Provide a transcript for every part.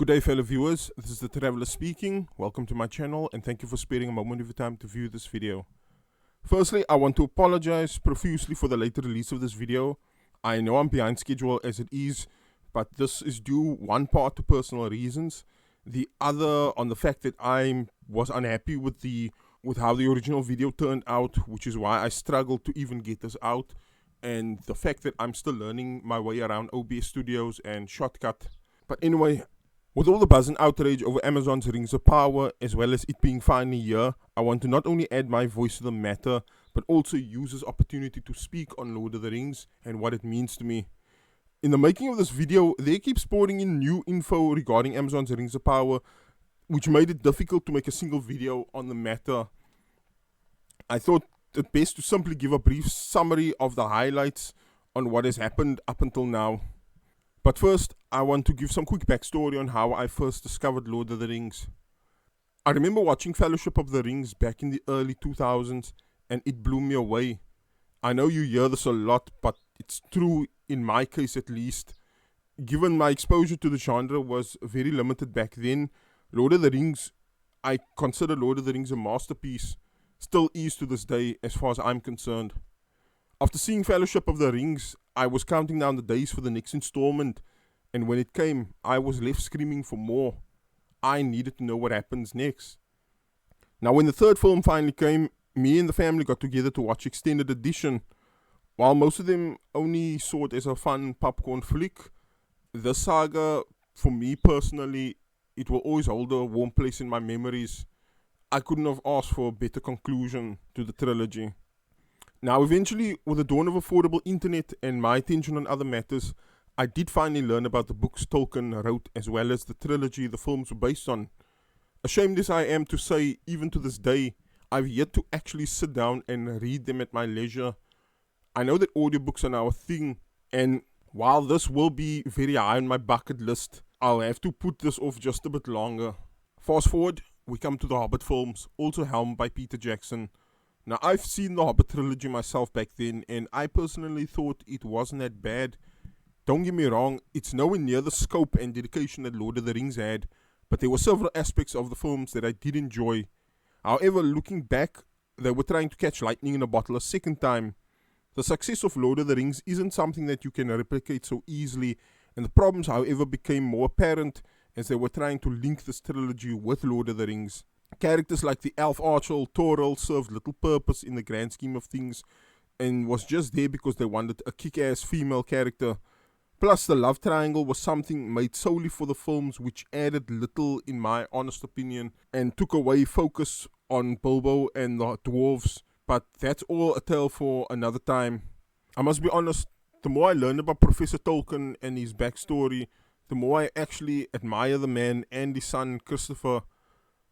Good day, fellow viewers. This is the Traveler speaking. Welcome to my channel and thank you for sparing a moment of your time to view this video. Firstly, I want to apologize profusely for the later release of this video. I know I'm behind schedule as it is, but this is due one part to personal reasons, the other on the fact that I was unhappy with how the original video turned out, which is why I struggled to even get this out, and the fact that I'm still learning my way around OBS Studios and Shotcut. But anyway, with all the buzz and outrage over Amazon's Rings of Power, as well as it being finally here, I want to not only add my voice to the matter, but also use this opportunity to speak on Lord of the Rings and what it means to me. In the making of this video, they keep pouring in new info regarding Amazon's Rings of Power, which made it difficult to make a single video on the matter. I thought it best to simply give a brief summary of the highlights on what has happened up until now. But first, I want to give some quick backstory on how I first discovered Lord of the Rings. I remember watching Fellowship of the Rings back in the early 2000s, and it blew me away. I know you hear this a lot, but it's true in my case at least. Given my exposure to the genre was very limited back then, Lord of the Rings, I consider Lord of the Rings a masterpiece, still is to this day as far as I'm concerned. After seeing Fellowship of the Rings, I was counting down the days for the next installment, and when it came, I was left screaming for more. I needed to know what happens next. Now, when the third film finally came, me and the family got together to watch Extended Edition. While most of them only saw it as a fun popcorn flick, this saga, for me personally, it will always hold a warm place in my memories. I couldn't have asked for a better conclusion to the trilogy. Now, eventually, with the dawn of affordable internet and my attention on other matters, I did finally learn about the books Tolkien wrote as well as the trilogy the films were based on. Ashamed as I am to say, even to this day, I've yet to actually sit down and read them at my leisure. I know that audiobooks are now a thing, and while this will be very high on my bucket list, I'll have to put this off just a bit longer. Fast forward, we come to the Hobbit films, also helmed by Peter Jackson. Now, I've seen the Hobbit trilogy myself back then, and I personally thought it wasn't that bad. Don't get me wrong, it's nowhere near the scope and dedication that Lord of the Rings had, but there were several aspects of the films that I did enjoy. However, looking back, they were trying to catch lightning in a bottle a second time. The success of Lord of the Rings isn't something that you can replicate so easily, and the problems, however, became more apparent as they were trying to link this trilogy with Lord of the Rings. Characters like the elf archer Toril served little purpose in the grand scheme of things and was just there because they wanted a kick-ass female character. Plus, the love triangle was something made solely for the films, which added little in my honest opinion and took away focus on Bilbo and the dwarves. But that's all a tale for another time. I must be honest, the more I learned about Professor Tolkien and his backstory, the more I actually admire the man and his son Christopher.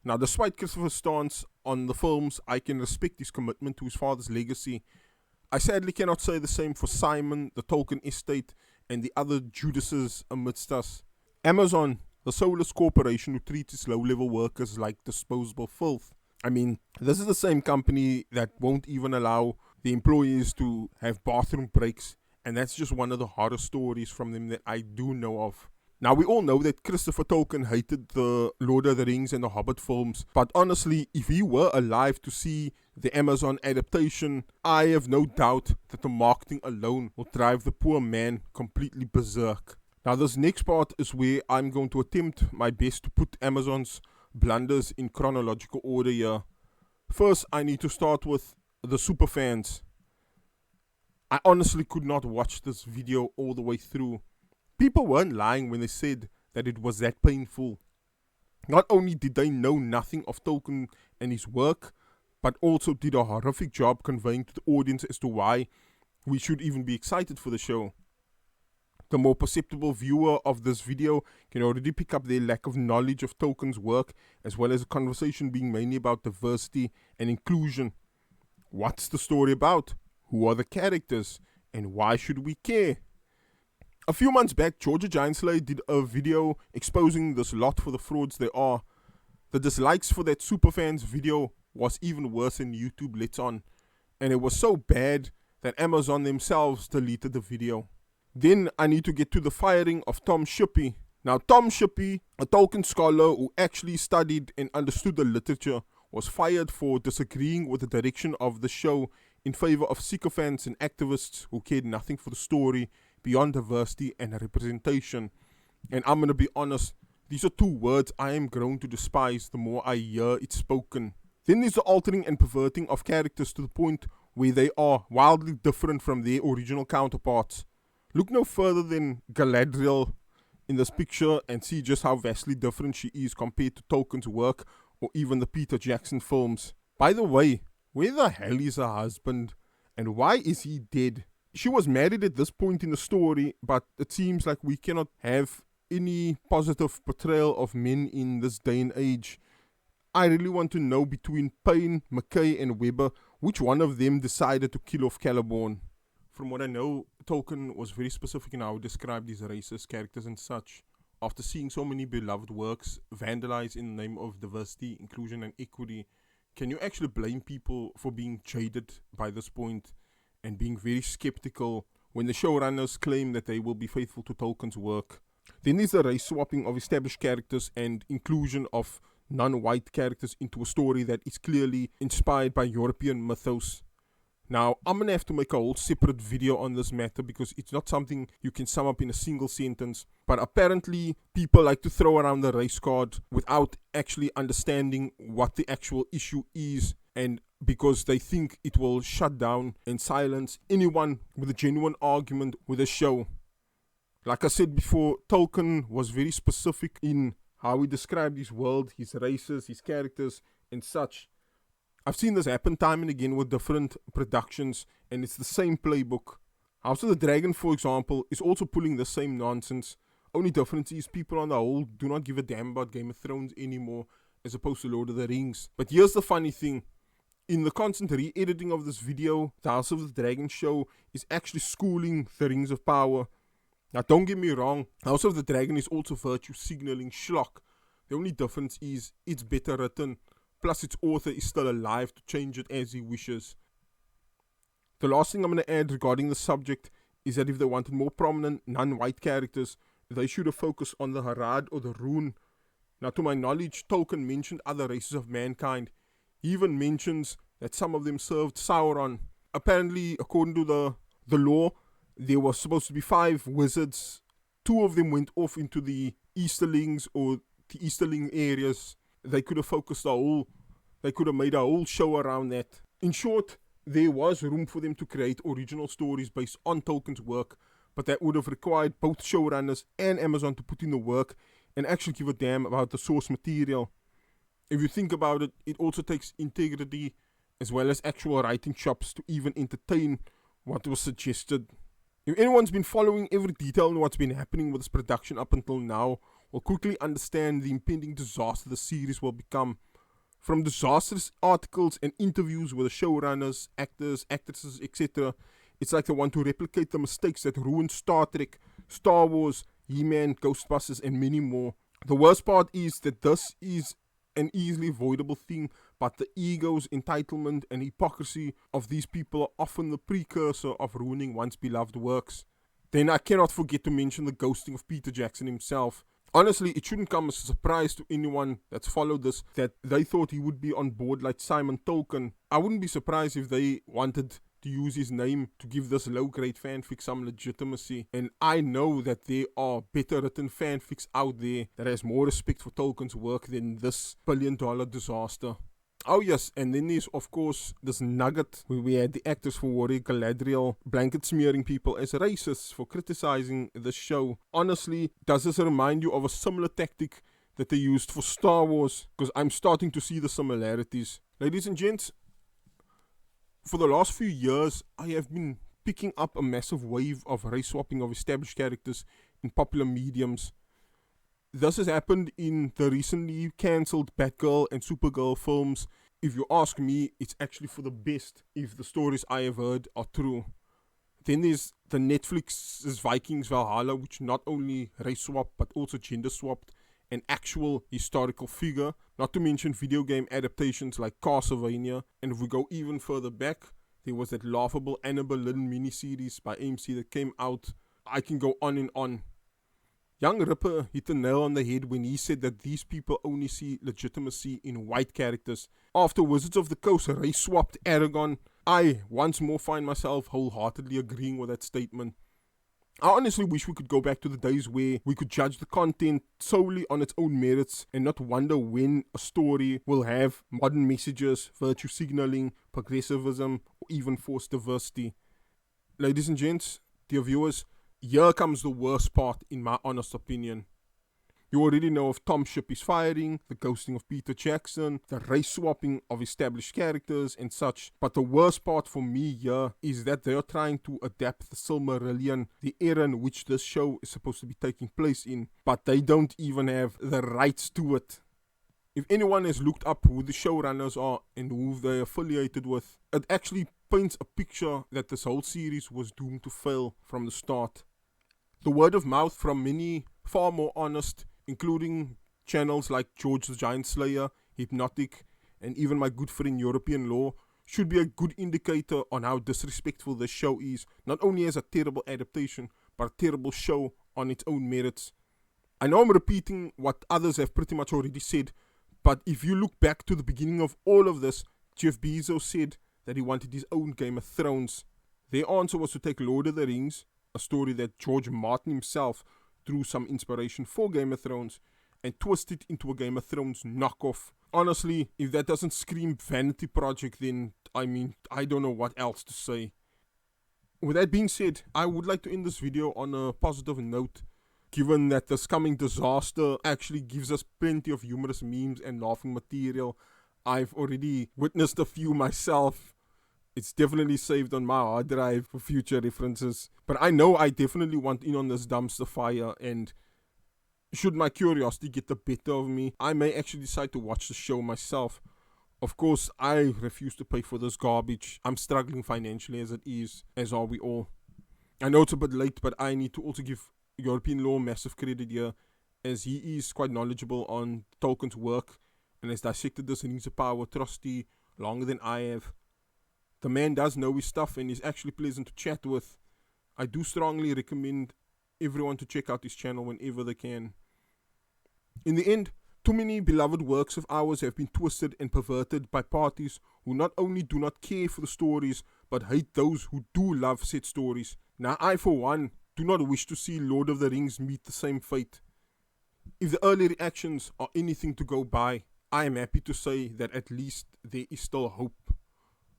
Now, despite Christopher's stance on the films, I can respect his commitment to his father's legacy. I sadly cannot say the same for Simon, the Tolkien estate, and the other Judases amidst us. Amazon, the soulless corporation who treats its low-level workers like disposable filth. I mean, this is the same company that won't even allow the employees to have bathroom breaks, and that's just one of the horror stories from them that I do know of. Now, we all know that Christopher Tolkien hated the Lord of the Rings and the Hobbit films, but honestly, if he were alive to see the Amazon adaptation, I have no doubt that the marketing alone will drive the poor man completely berserk. Now, this next part is where I'm going to attempt my best to put Amazon's blunders in chronological order here. First, I need to start with the superfans. I honestly could not watch this video all the way through. People weren't lying when they said that it was that painful. Not only did they know nothing of Tolkien and his work, but also did a horrific job conveying to the audience as to why we should even be excited for the show. The more perceptible viewer of this video can already pick up their lack of knowledge of Tolkien's work, as well as a conversation being mainly about diversity and inclusion. What's the story about? Who are the characters? And why should we care? A few months back, Georgia Giantsley did a video exposing this lot for the frauds they are. The dislikes for that superfans video was even worse than YouTube lets on, and it was so bad that Amazon themselves deleted the video. Then I need to get to the firing of Tom Shippey. Now, Tom Shippey, a Tolkien scholar who actually studied and understood the literature, was fired for disagreeing with the direction of the show in favor of sycophants and activists who cared nothing for the story beyond diversity and representation. And I'm going to be honest, these are two words I am grown to despise the more I hear it spoken. Then there's the altering and perverting of characters to the point where they are wildly different from their original counterparts. Look no further than Galadriel in this picture and see just how vastly different she is compared to Tolkien's work or even the Peter Jackson films. By the way, where the hell is her husband and why is he dead? She was married at this point in the story, but it seems like we cannot have any positive portrayal of men in this day and age. I really want to know between Payne, McKay and Webber, which one of them decided to kill off Celeborn. From what I know, Tolkien was very specific in how he described these races, characters and such. After seeing so many beloved works vandalized in the name of diversity, inclusion and equity, can you actually blame people for being jaded by this point and being very skeptical when the showrunners claim that they will be faithful to Tolkien's work? Then there's the race swapping of established characters and inclusion of non-white characters into a story that is clearly inspired by European mythos. Now, I'm going to have to make a whole separate video on this matter because it's not something you can sum up in a single sentence. But apparently, people like to throw around the race card without actually understanding what the actual issue is, and because they think it will shut down and silence anyone with a genuine argument with a show. Like I said before, Tolkien was very specific in how he described his world, his races, his characters, and such. I've seen this happen time and again with different productions, and it's the same playbook. House of the Dragon, for example, is also pulling the same nonsense. Only difference is people on the whole do not give a damn about Game of Thrones anymore, as opposed to Lord of the Rings. But here's the funny thing. In the constant re-editing of this video, the House of the Dragon show is actually schooling the Rings of Power. Now, don't get me wrong, House of the Dragon is also virtue signaling schlock. The only difference is it's better written, plus its author is still alive to change it as he wishes. The last thing I'm going to add regarding the subject is that if they wanted more prominent non-white characters, they should have focused on the Harad or the Rune. Now, to my knowledge, Tolkien mentioned other races of mankind. He even mentions that some of them served Sauron. Apparently, according to the lore, there was supposed to be 5 wizards. 2 of them went off into the Easterlings or the Easterling areas. They could have focused they could have made a whole show around that. In short, there was room for them to create original stories based on Tolkien's work, but that would have required both showrunners and Amazon to put in the work and actually give a damn about the source material. If you think about it, it also takes integrity as well as actual writing chops to even entertain what was suggested. If anyone's been following every detail on what's been happening with this production up until now, will quickly understand the impending disaster the series will become. From disastrous articles and interviews with the showrunners, actors, actresses, etc., it's like they want to replicate the mistakes that ruined Star Trek, Star Wars, He-Man, Ghostbusters, and many more. The worst part is that this is an easily avoidable thing, but the egos, entitlement, and hypocrisy of these people are often the precursor of ruining once beloved works. Then I cannot forget to mention the ghosting of Peter Jackson himself. Honestly, it shouldn't come as a surprise to anyone that's followed this that they thought he would be on board like Simon Tolkien. I wouldn't be surprised if they wanted to use his name to give this low-grade fanfic some legitimacy. And I know that there are better written fanfics out there that has more respect for Tolkien's work than this billion-dollar disaster. Oh yes, and then there's of course this nugget where we had the actors for Warrior Galadriel blanket smearing people as racists for criticizing the show. Honestly, does this remind you of a similar tactic that they used for Star Wars? Because I'm starting to see the similarities. Ladies and gents, for the last few years, I have been picking up a massive wave of race swapping of established characters in popular mediums. This has happened in the recently cancelled Batgirl and Supergirl films. If you ask me, it's actually for the best if the stories I have heard are true. Then there's the Netflix's Vikings Valhalla, which not only race swapped but also gender swapped an actual historical figure, not to mention video game adaptations like Castlevania. And if we go even further back, there was that laughable Anna Boleyn miniseries by AMC that came out. I can go on and on. Young Ripper hit the nail on the head when he said that these people only see legitimacy in white characters. After Wizards of the Coast race swapped Aragon, I once more find myself wholeheartedly agreeing with that statement. I honestly wish we could go back to the days where we could judge the content solely on its own merits and not wonder when a story will have modern messages, virtue signaling, progressivism, or even forced diversity. Ladies and gents, dear viewers, here comes the worst part in my honest opinion. You already know of Tom Shippey's firing, the ghosting of Peter Jackson, the race swapping of established characters and such. But the worst part for me here is that they are trying to adapt the Silmarillion, the era in which this show is supposed to be taking place in, but they don't even have the rights to it. If anyone has looked up who the showrunners are and who they're affiliated with, it actually paints a picture that this whole series was doomed to fail from the start. The word of mouth from many far more honest, including channels like George the Giant Slayer, Hypnotic, and even my good friend European Law, should be a good indicator on how disrespectful this show is, not only as a terrible adaptation, but a terrible show on its own merits. I know I'm repeating what others have pretty much already said, but if you look back to the beginning of all of this, Jeff Bezos said that he wanted his own Game of Thrones. Their answer was to take Lord of the Rings, a story that George Martin himself drew some inspiration for Game of Thrones, and twist it into a Game of Thrones knockoff. Honestly, if that doesn't scream vanity project, then I don't know what else to say. With that being said, I would like to end this video on a positive note, given that this coming disaster actually gives us plenty of humorous memes and laughing material. I've already witnessed a few myself. It's definitely saved on my hard drive for future references. But I know I definitely want in on this dumpster fire, and should my curiosity get the better of me, I may actually decide to watch the show myself. Of course, I refuse to pay for this garbage. I'm struggling financially as it is, as are we all. I know it's a bit late, but I need to also give European Law massive credit here, as he is quite knowledgeable on Tolkien's work and has dissected this Rings of Power atrocity longer than I have. The man does know his stuff and is actually pleasant to chat with. I do strongly recommend everyone to check out his channel whenever they can. In the end, too many beloved works of ours have been twisted and perverted by parties who not only do not care for the stories, but hate those who do love said stories. Now I, for one, do not wish to see Lord of the Rings meet the same fate. If the early reactions are anything to go by, I am happy to say that at least there is still hope.